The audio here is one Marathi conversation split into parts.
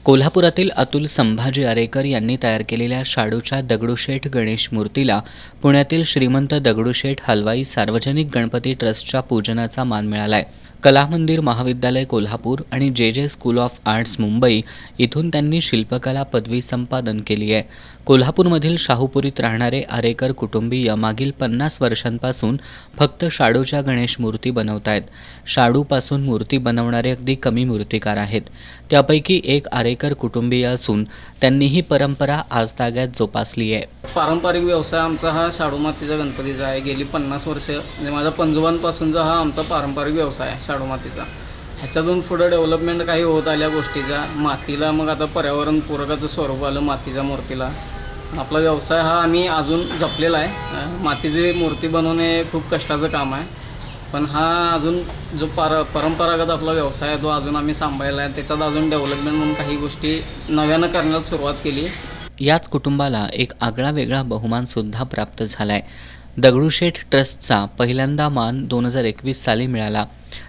कोल्हापुरातील अतुल संभाजी आरेकर यांनी तयार केलेल्या शाडूच्या दगडूशेठ गणेश मूर्तीला पुण्यातील श्रीमंत दगडूशेठ हलवाई सार्वजनिक गणपती ट्रस्टच्या पूजनाचा मान मिळालाय. कला मंदिर महाविद्यालय कोल्हापूर आणि जे स्कूल ऑफ आर्ट्स मुंबई इथून त्यांनी शिल्पकला पदवी संपादन केली आहे. कोल्हापूरमधील शाहूपुरीत राहणारे आरेकर कुटुंबीय मागील 50 वर्षांपासून फक्त शाडूच्या गणेश मूर्ती बनवत आहेत. शाडूपासून मूर्ती बनवणारे अगदी कमी मूर्तिकार आहेत. त्यापैकी एक आरेकर कुटुंबीय असून त्यांनी ही परंपरा आजतागायत जोपासली आहे. पारंपरिक व्यवसाय आमचा हा शाडू मातीच्या गणपतीचा आहे. गेली 50 वर्ष म्हणजे माझ्या पंजोबांपासूनचा हा आमचा पारंपरिक व्यवसाय आहे शाडू मातीचा. ह्याच्यातून पुढं डेव्हलपमेंट काही होत आल्या गोष्टीच्या मातीला मग आता पर्यावरण पूरकाचं स्वरूप आलं मातीच्या मूर्तीला. आपला व्यवसाय हा आम्ही अजून जपलेला आहे. मातीची मूर्ती बनवणे खूप कष्टाचं काम आहे, पण हा अजून जो परंपरागत आपला व्यवसाय आहे तो अजून आम्ही सांभाळला आहे. त्याच्यात अजून डेव्हलपमेंट म्हणून काही गोष्टी नव्यानं करण्यास सुरुवात केली. याच कुटुंबाला एक आगळा वेगळा बहुमानसुद्धा प्राप्त झाला आहे. दगडूशेठ ट्रस्टचा पहिल्यांदा मान 2021 साली मिळाला.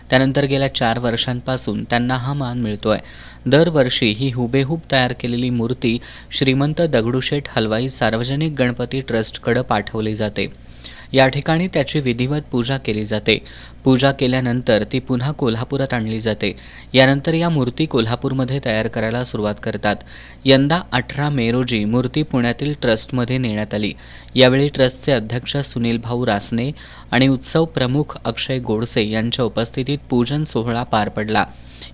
त्यानंतर गेल्या 4 वर्षांपासून त्यांना हा मान मिळतोय. दरवर्षी ही हुबेहूब तयार केलेली मूर्ती श्रीमंत दगडूशेठ हलवाई सार्वजनिक गणपती ट्रस्टकडे पाठवली जाते. या ठिकाणी त्याची विधिवत पूजा केली जाते. पूजा केल्यानंतर ती पुन्हा कोल्हापुरात आणली जाते. यानंतर या मूर्ती कोल्हापूरमध्ये तयार करायला सुरुवात करतात. यंदा 18 मे रोजी मूर्ती पुण्यातील ट्रस्टमध्ये नेण्यात आली. यावेळी ट्रस्टचे अध्यक्ष सुनील भाऊ रासने आणि उत्सव प्रमुख अक्षय गोडसे यांच्या उपस्थितीत पूजन सोहळा पार पडला.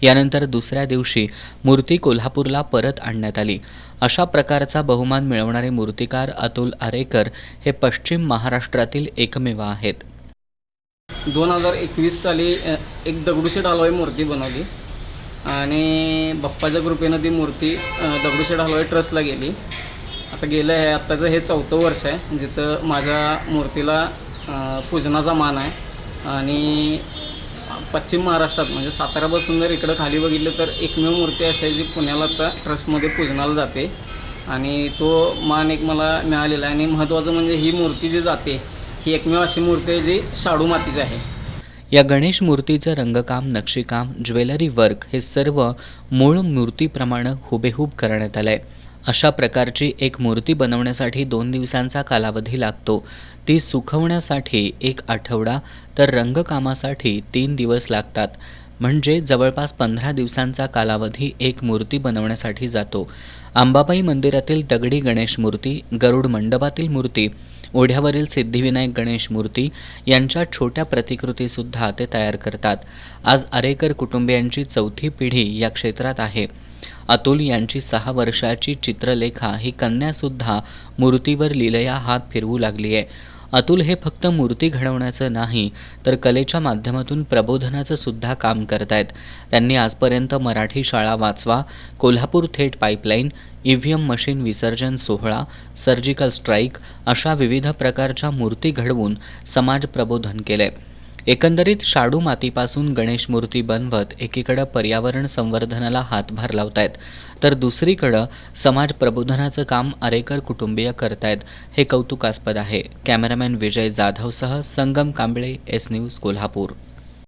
यानंतर दुसऱ्या दिवशी मूर्ती कोल्हापूरला परत आणण्यात आली. अशा प्रकारचा बहुमान मिळवणारे मूर्तिकार अतुल आरेकर हे पश्चिम महाराष्ट्रातील एकमेव आहेत. 2021 साली एक दगडूशेठ हलवाई मूर्ती बनवली आणि बाप्पाच्या कृपेनं ती मूर्ती दगडूशेठ हलवाई ट्रस्टला गेली. आता आत्ताचं हे 4थं वर्ष आहे जिथं माझ्या मूर्तीला पूजनाचा मान आहे. आणि पश्चिम महाराष्ट्रात म्हणजे साताऱ्यापासून जर इकडं खाली बघितलं तर एकमेव मूर्ती अशी आहे जी पुण्याला आता ट्रस्टमध्ये पूजनाला जाते आणि तो मान एक मला मिळालेला आहे. आणि महत्त्वाचं म्हणजे ही मूर्ती जी जाते ही एकमेव अशी मूर्ती आहे जी शाडू मातीची आहे. या गणेश मूर्तीचं रंगकाम, नक्षीकाम, ज्वेलरी वर्क हे सर्व मूळ मूर्तीप्रमाणे हुबेहूब करण्यात आलं आहे. अशा प्रकारची एक मूर्ती बनवण्यासाठी 2 दिवसांचा कालावधी लागतो. ती सुकवण्यासाठी 1 आठवडा तर रंगकामासाठी 3 दिवस लागतात. म्हणजे जवळपास 15 दिवसांचा कालावधी एक मूर्ती बनवण्यासाठी जातो. अंबाबाई मंदिरातील दगडी गणेश मूर्ती, गरुड मंडपातील मूर्ती, ओढ्यावरील सिद्धिविनायक गणेश मूर्ती यांच्या छोट्या प्रतिकृतीसुद्धा ते तयार करतात. आज आरेकर कुटुंबियांची 4थी पिढी या क्षेत्रात आहे. अतुल यांची 6 वर्षाची चित्रलेखा ही कन्यासुद्धा मूर्तीवर लीलया हात फिरवू लागली आहे. अतुल हे फक्त मूर्ती घडवण्याचं नाही तर कलेच्या माध्यमातून प्रबोधनाचं सुद्धा काम करतायत. त्यांनी आजपर्यंत मराठी शाळा वाचवा, कोल्हापूर थेट पाईपलाईन, EVM मशीन विसर्जन सोहळा, सर्जिकल स्ट्राईक अशा विविध प्रकारच्या मूर्ती घडवून समाज प्रबोधन केलंय. एकंदरीत शाडू मातीपासून गणेश मूर्ती बनवत एकीकडं पर्यावरण संवर्धनाला हातभार लावतायत तर दुसरीकडं समाज प्रबोधनाचं काम आरेकर कुटुंबीय करतायत. हे कौतुकास्पद आहे. कॅमेरामॅन विजय जाधवसह संगम कांबळे, S न्यूज कोल्हापूर.